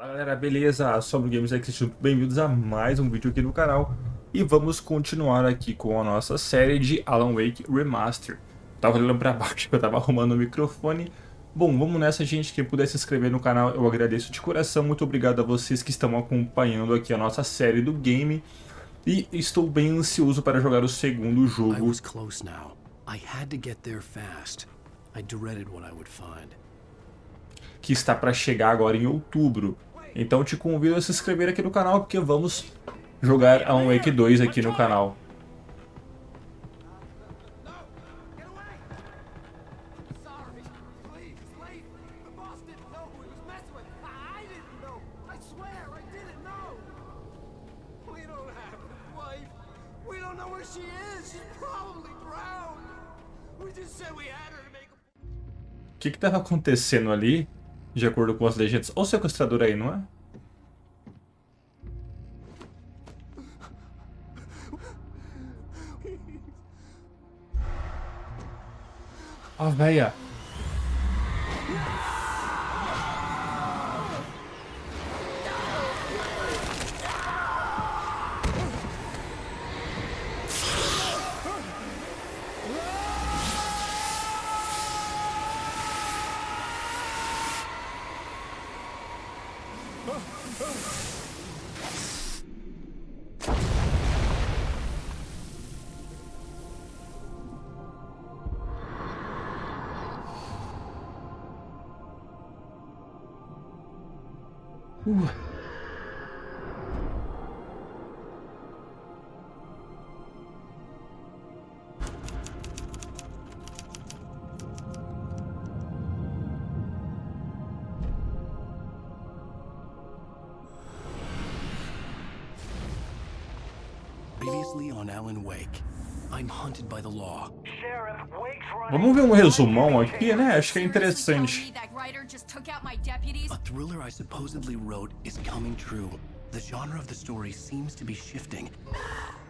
Fala galera, beleza? Sobre Games aqui, sejam bem-vindos a mais um vídeo aqui no canal. E vamos continuar aqui com a nossa série de Alan Wake Remastered. Tava olhando pra baixo que eu tava arrumando o microfone. Bom, vamos nessa, gente. Quem puder se inscrever no canal, eu agradeço de coração. Muito obrigado a vocês que estão acompanhando aqui a nossa série do game. E estou bem ansioso para jogar o segundo jogo. Que está para chegar agora em outubro. Então te convido a se inscrever aqui no canal, porque vamos jogar Alan Wake 2 aqui no canal. O que estava acontecendo ali, de acordo com as legendas? Olha o sequestrador aí, não é? A véia. Previously on Alan Wake, I'm hunted by the law. Vamos ver um resumão aqui, né? Acho que é interessante. A thriller I supposedly wrote is coming true. The genre of the story seems to be shifting.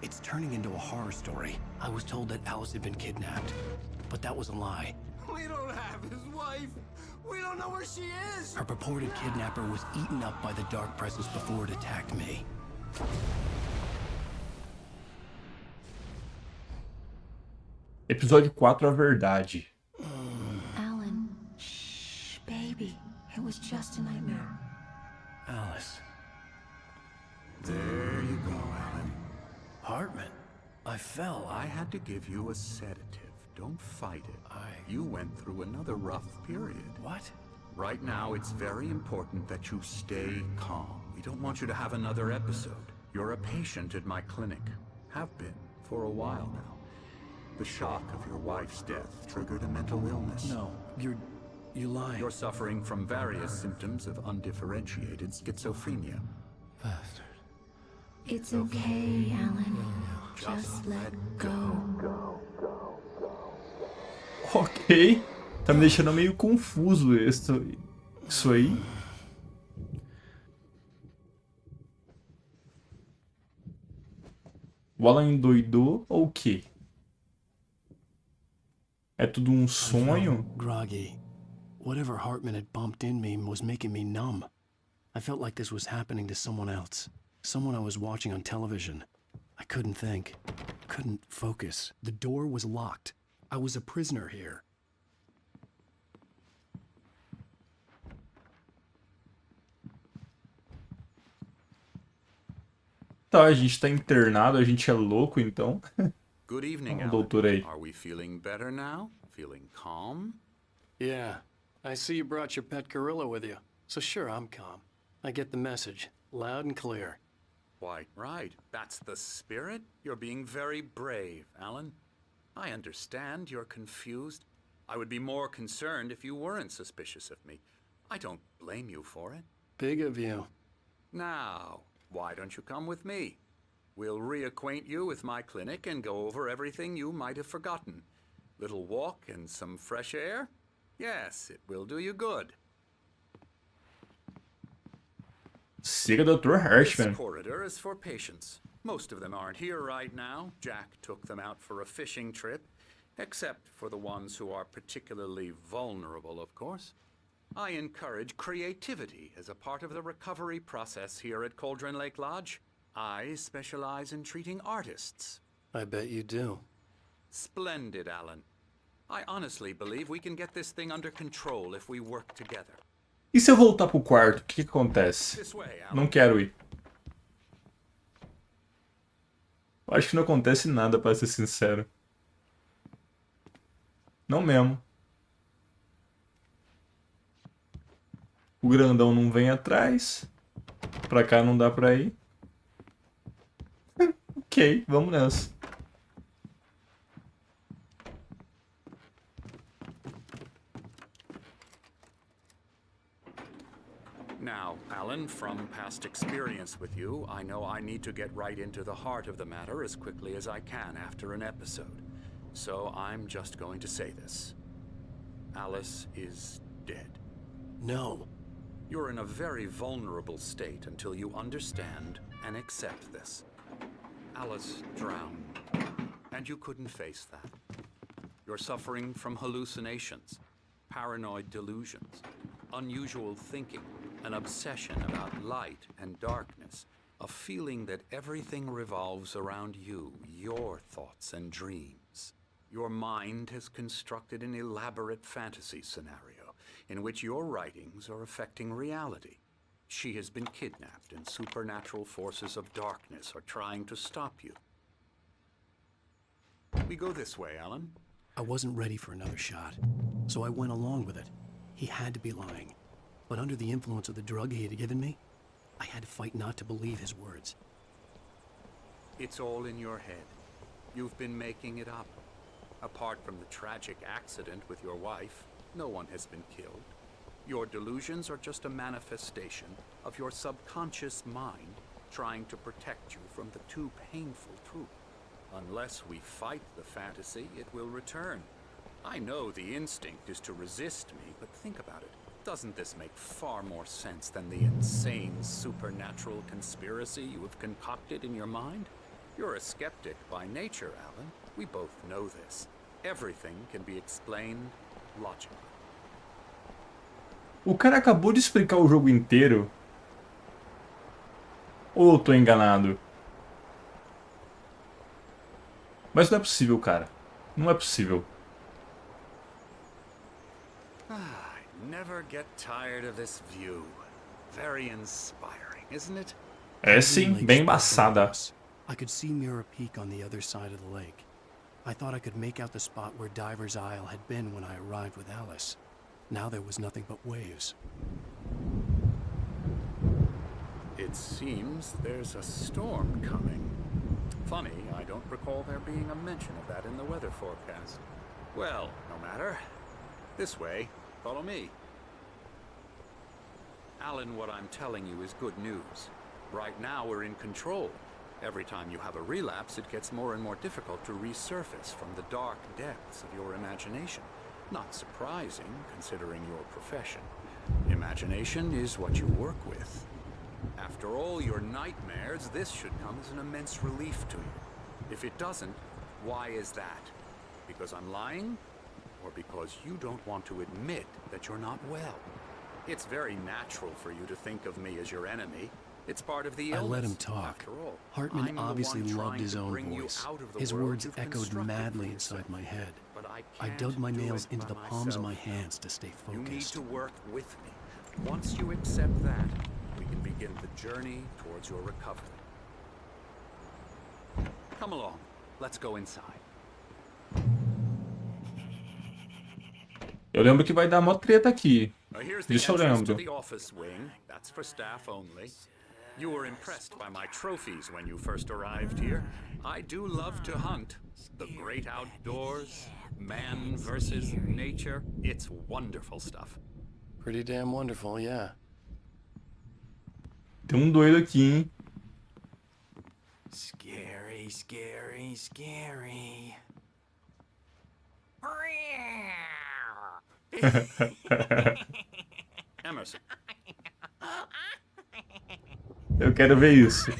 It's turning into a horror story. I was told that Alice had been kidnapped, but that was a lie. We don't have his wife. We don't know where she is. Her purported kidnapper was eaten up by the dark presence before it attacked me. Episódio 4, a verdade. Alan, shh, baby. It was just a nightmare. Alice. There you go, Alan. Hartman. I fell. I had to give you a sedative. Don't fight it. You went through another rough period. What? Right now, it's very important that you stay calm. We don't want you to have another episode. You're a patient at my clinic. Have been for a while now. The shock of your wife's death triggered a mental illness. No, you're lying. You're suffering from various symptoms of undifferentiated schizophrenia. Bastard. It's okay, Alan. Just let go. Ok. Tá me deixando meio confuso isso aí. O Alan endoidou ou o quê? É tudo um sonho? Groggy. Whatever Hartman had bumped in me was making me numb. I felt like this was happening to someone else. Someone I was watching on television. I couldn't think. Couldn't focus. The door was locked. I was a prisoner here. Tá, a gente tá internado, a gente é louco então. Good evening, Oh, Alan. doutor aí. Are we feeling better now? Feeling calm? Yeah, I see you brought your pet gorilla with you. So sure, I'm calm. I get the message, loud and clear. Why, right. That's the spirit. You're being very brave, Alan. I understand you're confused. I would be more concerned if you weren't suspicious of me. I don't blame you for it. Big of you. Now, why don't you come with me? We'll reacquaint you with my clinic and go over everything you might have forgotten. Little walk and some fresh air? Yes, it will do you good. Siga, Dr. Harshman. This corridor is for patients. Most of them aren't here right now. Jack took them out for a fishing trip, except for the ones who are particularly vulnerable, of course. I encourage creativity as a part of the recovery process here at Cauldron Lake Lodge. I specialize in treating artists. I bet you do. Splendid, Alan. I honestly believe we can get this thing under control if we work together. E se eu voltar pro quarto, o que acontece? This way, Alan. Não quero ir. Eu acho que não acontece nada, pra ser sincero. Não mesmo. O grandão não vem atrás. Pra cá não dá pra ir. Ok, vamos nessa. Now, Alan, from past experience with you, I know I need to get right into the heart of the matter as quickly as I can after an episode. So I'm just going to say this. Alice is dead. No. You're in a very vulnerable state until you understand and accept this. Alice drowned, and you couldn't face that. You're suffering from hallucinations, paranoid delusions, unusual thinking, an obsession about light and darkness, a feeling that everything revolves around you, your thoughts and dreams. Your mind has constructed an elaborate fantasy scenario in which your writings are affecting reality. She has been kidnapped and supernatural forces of darkness are trying to stop you. We go this way, Alan. I wasn't ready for another shot, so I went along with it. He had to be lying. But under the influence of the drug he had given me, I had to fight not to believe his words. It's all in your head. You've been making it up. Apart from the tragic accident with your wife, no one has been killed. Your delusions are just a manifestation of your subconscious mind trying to protect you from the too painful truth. Unless we fight the fantasy, it will return. I know the instinct is to resist me, but think about it. Doesn't this make far more sense than the insane supernatural conspiracy you have concocted in your mind? You're a skeptic by nature, Alan. We both know this. Everything can be explained logically. O cara acabou de explicar o jogo inteiro. Ou eu tô enganado? Mas não é possível, cara. Não é possível. I never get tired of this view. Very inspiring, isn't it? É sim, bem embaçada. I could see Mirror Peak on the other side of the lake. I thought I could make out the spot where Diver's Isle had been when I arrived with Alice. Now there was nothing but waves. It seems there's a storm coming. Funny, I don't recall there being a mention of that in the weather forecast. Well, no matter. This way. Follow me. Alan, what I'm telling you is good news. Right now we're in control. Every time you have a relapse, it gets more and more difficult to resurface from the dark depths of your imagination. Not surprising, considering your profession. Imagination is what you work with. After all your nightmares, this should come as an immense relief to you. If it doesn't, why is that? Because I'm lying? Or because you don't want to admit that you're not well? It's very natural for you to think of me as your enemy. It's part of the illness. I let him talk. After all, Hartman I'm the obviously one loved trying his to own bring you voice. out of the His world words you've echoed constructed madly for inside yourself. my head. But I I can't dug my do nails it into by the palms of my myself. hands to stay You need focused. to work with me. Once you accept that, we can begin the journey towards your recovery. Come along. Let's go inside. Eu lembro que vai dar mó treta aqui. Here's the Isso eu entrance to lembro. the office wing. That's for staff only. You were impressed by my trophies when you first arrived here. I do love to hunt. The great outdoors, man versus nature. It's wonderful stuff. Pretty damn wonderful, yeah. Tem doido aqui, hein? Scary, scary, scary. Emerson. Eu quero ver isso.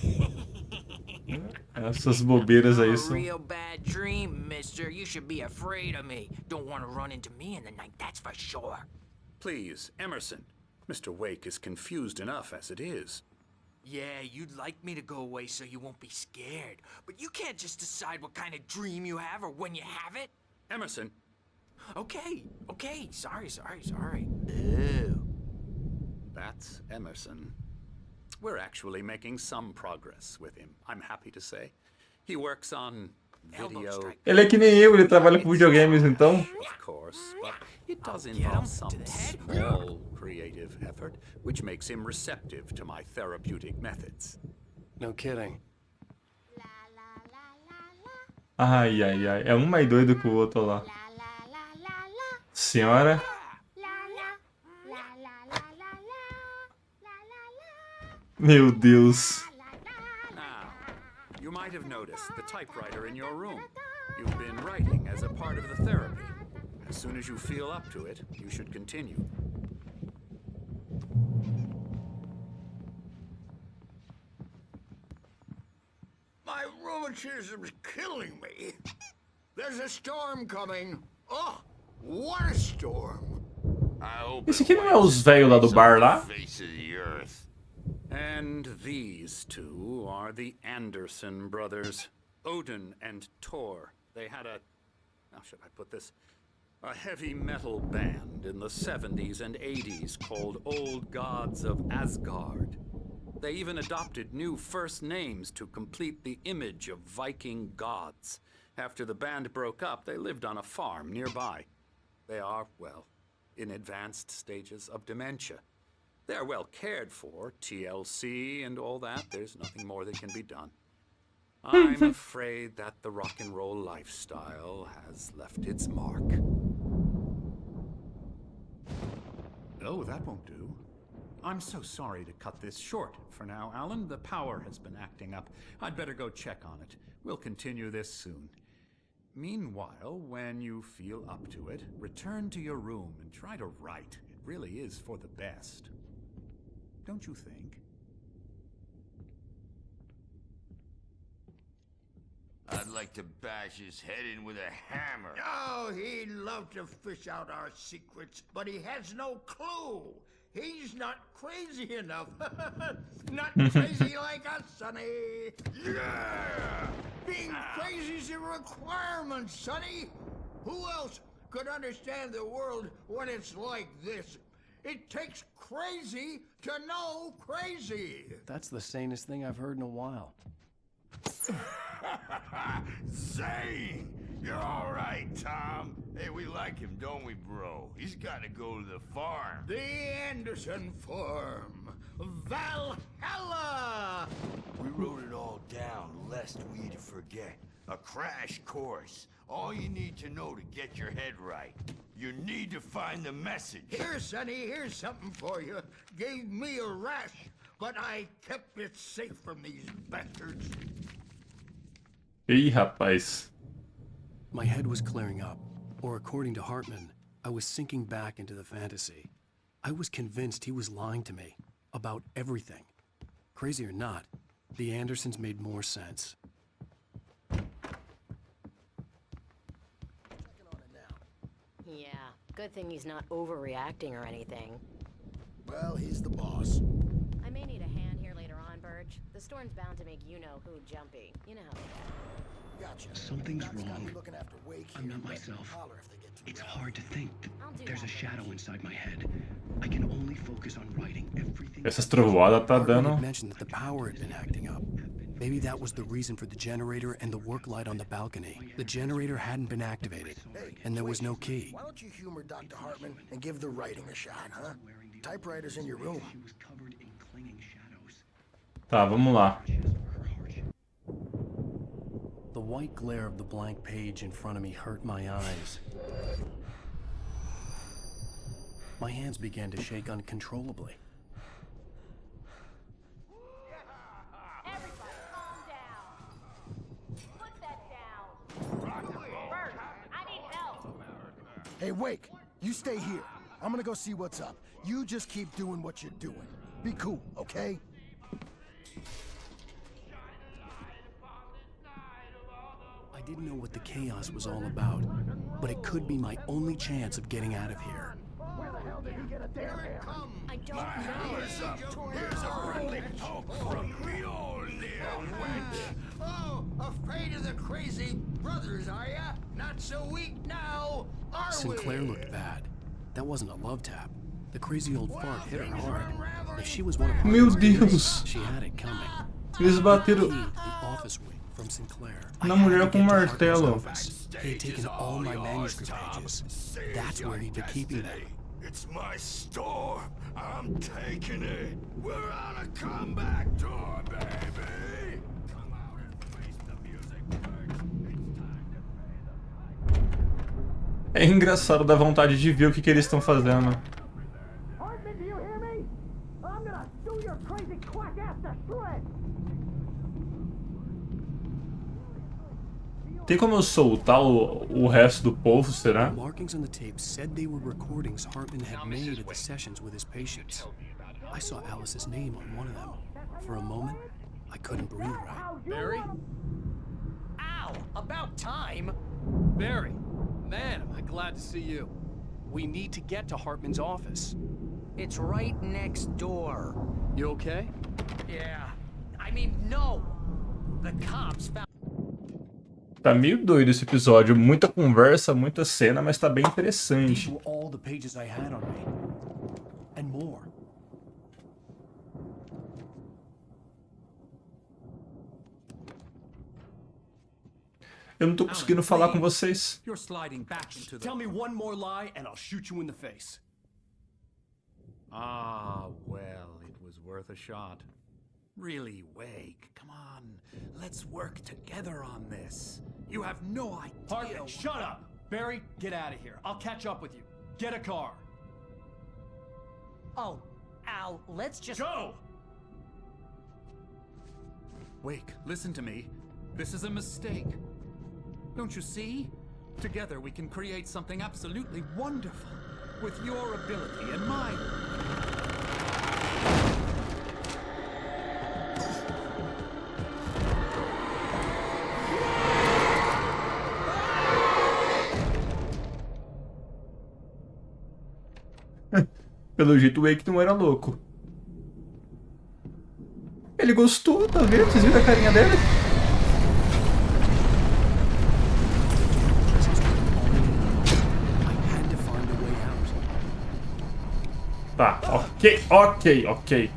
Essas bobeiras aí A são... real bad dream, mister. You should be afraid of me. Don't want to run into me in the night, that's for sure. Please, Emerson. Mr. Wake is confused enough as it is. Yeah, you'd like me to go away so you won't be scared. But you can't just decide what kind of dream you have or when you have it. Emerson. Okay. Sorry. Ew. That's Emerson. We're actually making some progress with him, I'm happy to say. He works on video. Ele é que nem eu, ele trabalha com videogames, então. Of course, but it does involve some small creative effort, which makes him receptive to my therapeutic methods. No kidding. Ai. É um mais doido que o outro lá. Senhora. Meu Deus. Now, you might have noticed the typewriter in your room. You've been writing as a part of the therapy. As soon as you feel up to it, you should continue. My rheumatism's killing me. There's a storm coming. Oh, what a storm. Esse aqui não é os velhos lá do bar lá? And these two are the Anderson brothers, Odin and Tor. They had a, how should I put this? A heavy metal band in the 70s and 80s called Old Gods of Asgard. They even adopted new first names to complete the image of Viking gods. After the band broke up, they lived on a farm nearby. They are, well, in advanced stages of dementia. They're well cared for, TLC and all that. There's nothing more that can be done. I'm afraid that the rock and roll lifestyle has left its mark. Oh, that won't do. I'm so sorry to cut this short for now, Alan. The power has been acting up. I'd better go check on it. We'll continue this soon. Meanwhile, when you feel up to it, return to your room and try to write. It really is for the best. Don't you think? I'd like to bash his head in with a hammer. Oh, he'd love to fish out our secrets, but he has no clue. He's not crazy enough. Not crazy like us, Sonny. Yeah! Being crazy's a requirement, Sonny. Who else could understand the world when it's like this? It takes crazy to know crazy. That's the sanest thing I've heard in a while. Zane! You're all right, Tom. Hey, we like him, don't we, bro? He's got to go to the farm. The Anderson Farm. Valhalla! We wrote it all down, lest we forget. A crash course. All you need to know to get your head right. You need to find the message. Here, Sonny, here's something for you. Gave me a rash, but I kept it safe from these bastards. Ih, rapaz. My head was clearing up, or according to Hartman, I was sinking back into the fantasy. I was convinced he was lying to me about everything. Crazy or not, the Andersons made more sense. Yeah, good thing he's not overreacting or anything. Well, he's the boss. I may need a hand here later on, Birch. The storm's bound to make you-know-who jumpy. You know how it is. Gotcha. Something's wrong. I'm not myself. It's hard to think. There's a shadow inside my head. I can only focus on writing everything. Essas trovoadas tá Hartman dando. had mentioned that the power had been acting up. Maybe that was the reason for the generator and the work light on the balcony. The generator hadn't been activated, and there was no key. Why don't you humor Dr. Hartman and give the writing a shot, huh? Typewriter's in your room. Tá, vamos lá. The white glare of the blank page in front of me hurt my eyes. My hands began to shake uncontrollably. Everybody, calm down. Put that down. Birch, I need help. Hey, Wake, you stay here. I'm gonna go see what's up. You just keep doing what you're doing. Be cool, okay? I didn't know what the chaos was all about, but it could be my only chance of getting out of here. Where the hell did he get a damn hammer? I don't know. Here's a friendly poke from Mjolnir, wench. Oh, afraid of the crazy brothers, are ya? Not so weak now, are Sinclair we? looked bad. That wasn't a love tap. The crazy old fart hit her hard. If she was one of Meu Harper's Deus. she had it coming. Eles bateram The office wing from Sinclair. na mulher com martelo. He had taken all my manuscript pages. That's where he'd been keeping them. It's my store. I'm taking it. We're on a comeback tour, baby. Come out and face the music first. It's time to pay the É engraçado, dá vontade de ver o que eles estão fazendo. Hartman, do you hear me? I'm gonna do your crazy quack ass to shreds! Tem como eu soltar o resto do povo, será? Markings on the tape said they were recordings Hartman had made at the sessions with his patients. I saw Alice's name on one of them. For a moment, I couldn't breathe right. Barry? Ow! About time! Barry, man, am I glad to see you. We need to get to Hartman's office. It's right next door. You okay? Yeah. I mean, no! The cops found... Tá meio doido esse episódio. Muita conversa, muita cena, mas tá bem These interessante. were all the pages I had on me. And more. Eu não tô conseguindo falar com vocês. You're sliding back into the... Tell me one more lie and I'll shoot you in the face. Ah, well, it was worth a shot. Really, Wake, come on. Let's work together on this. You have no idea... Hartman, shut up! Barry, get out of here. I'll catch up with you. Get a car. Oh, Al, let's just... Go! Wake, listen to me. This is a mistake. Don't you see? Together we can create something absolutely wonderful. With your ability and mine. Pelo jeito o Wake não era louco. Ele gostou, tá vendo? Vocês viram a carinha dele? I had to find a way out. Tá, ok.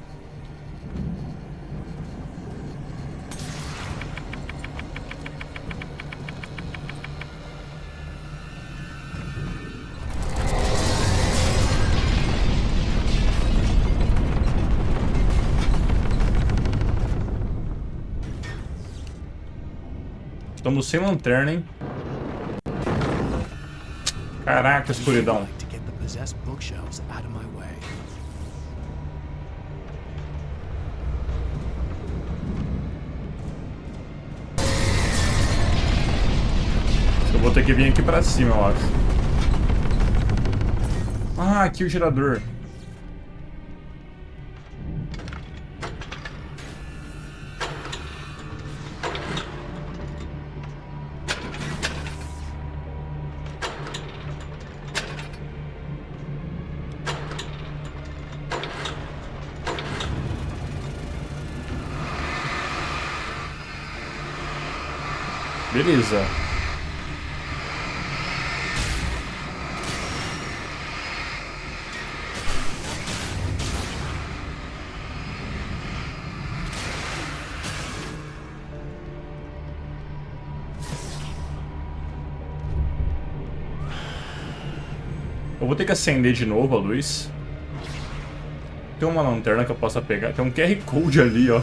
Estamos sem lanterna, hein? Caraca, escuridão. Like to get the possessed bookshelves out of my way. Eu vou ter que vir aqui pra cima, eu acho. Ah, aqui o gerador. Beleza. Eu vou ter que acender de novo a luz. Tem uma lanterna que eu possa pegar. Tem um QR Code ali, ó.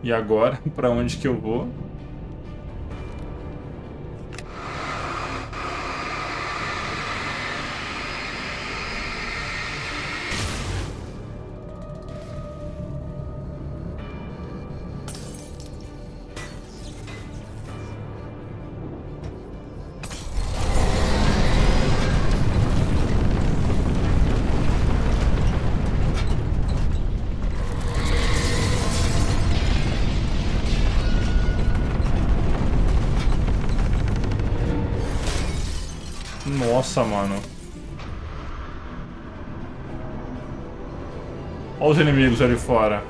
E agora, pra onde que eu vou? Nossa, mano. Olha os inimigos ali fora.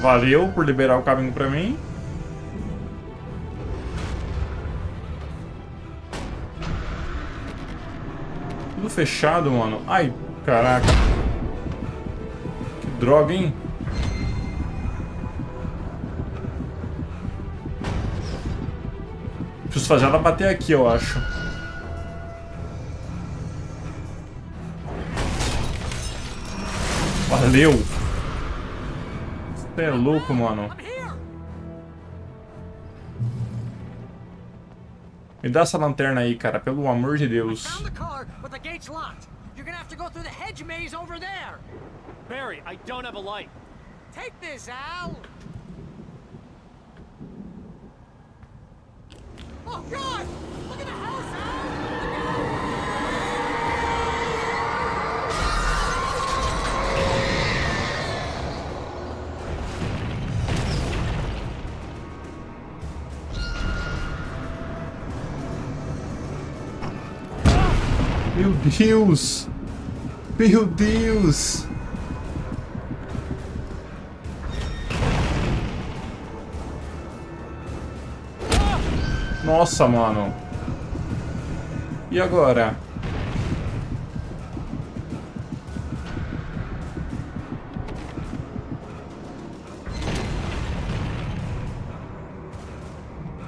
Valeu por liberar o caminho pra mim. Tudo fechado, mano. Ai, caraca. Que droga, hein? Preciso fazer ela bater aqui, eu acho. Valeu. Você é louco, mano. Me dá essa lanterna aí, cara, pelo amor de Deus. Barry, I don't have a light. Take this, Al. Oh God! Look at the house, Al. Meu Deus! Meu Deus! Nossa, mano. E agora?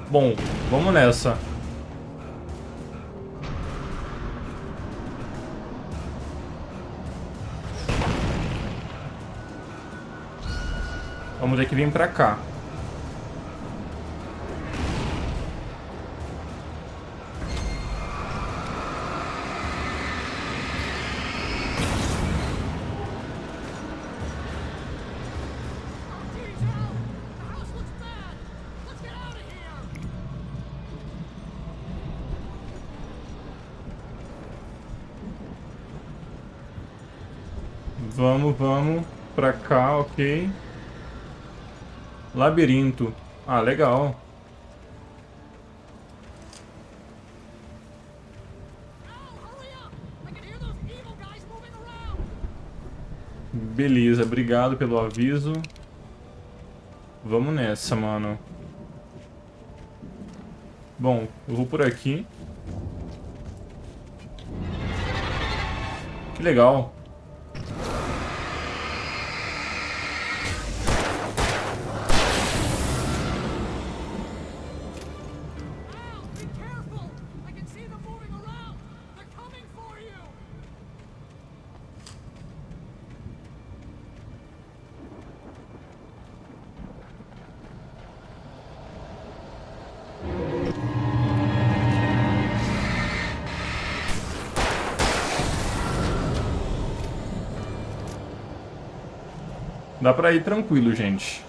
Bom, vamos nessa. Vamos ter que vir pra cá. Vamos pra cá, ok. Labirinto. Ah, legal. Beleza, obrigado pelo aviso. Vamos nessa, mano. Bom, eu vou por aqui. Que legal. Dá pra ir tranquilo, gente.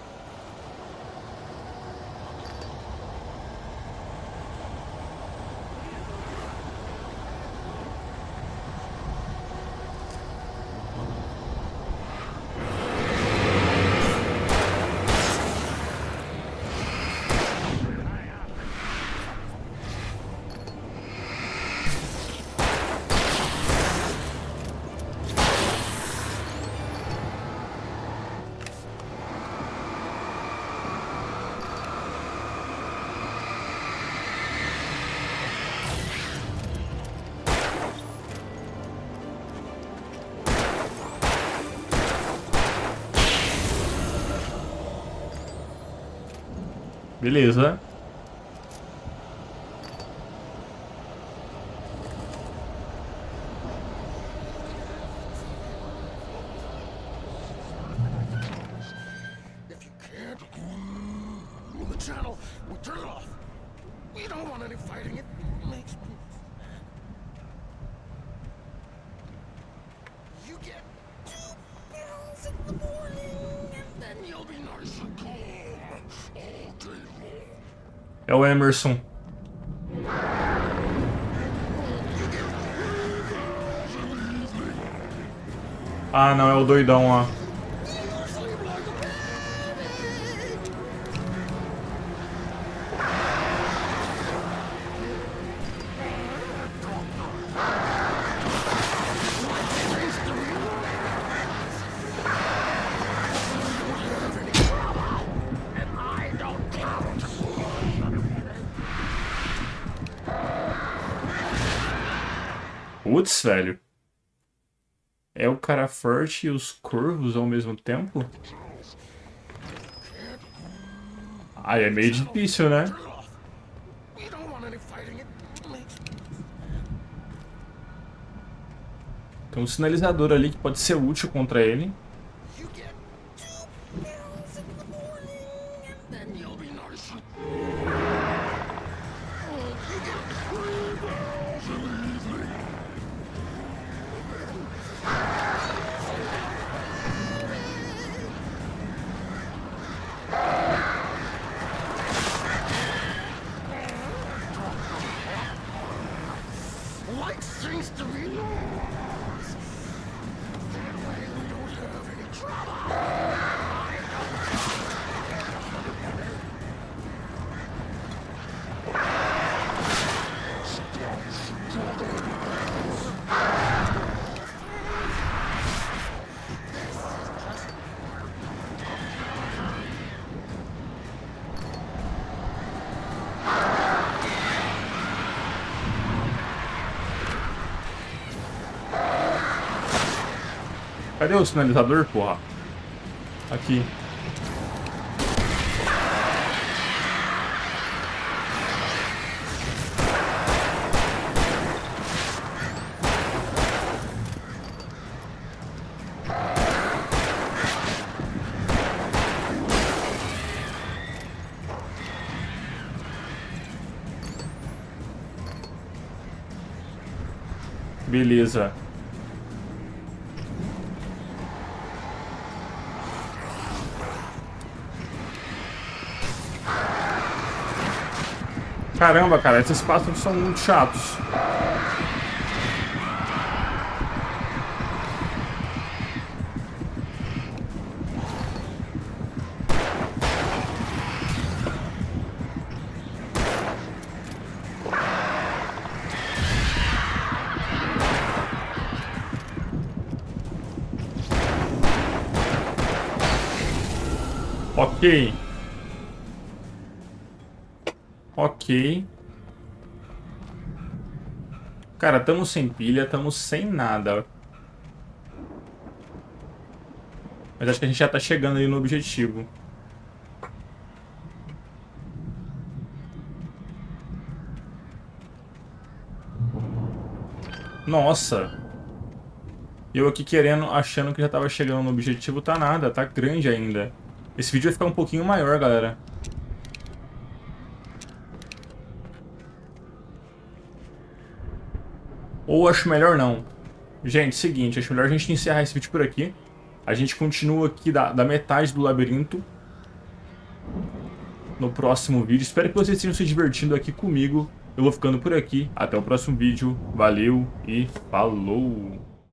Beleza. If you can't move the channel, we turn it off. We don't want any fighting. It makes me... You get 2 pills in the morning, and then you'll be nice and calm all day long. É o Emerson. Ah, não, é o doidão lá. Putz, velho. É o cara forte e os corvos ao mesmo tempo? Ai, é meio difícil, né? Tem um sinalizador ali que pode ser útil contra ele. Like things to be lost. That way we don't have any trouble. Cadê o sinalizador, porra? Aqui. Beleza. Caramba, cara, esses pássaros são muito chatos. Ok. Ok. Cara, estamos sem pilha, estamos sem nada. Mas acho que a gente já tá chegando aí no objetivo. Nossa. Eu aqui querendo, achando que já tava chegando no objetivo, tá nada, tá grande ainda. Esse vídeo vai ficar um pouquinho maior, galera. Ou acho melhor não. Gente, seguinte, acho melhor a gente encerrar esse vídeo por aqui. A gente continua aqui da metade do labirinto no próximo vídeo. Espero que vocês estejam se divertindo aqui comigo. Eu vou ficando por aqui. Até o próximo vídeo. Valeu e falou!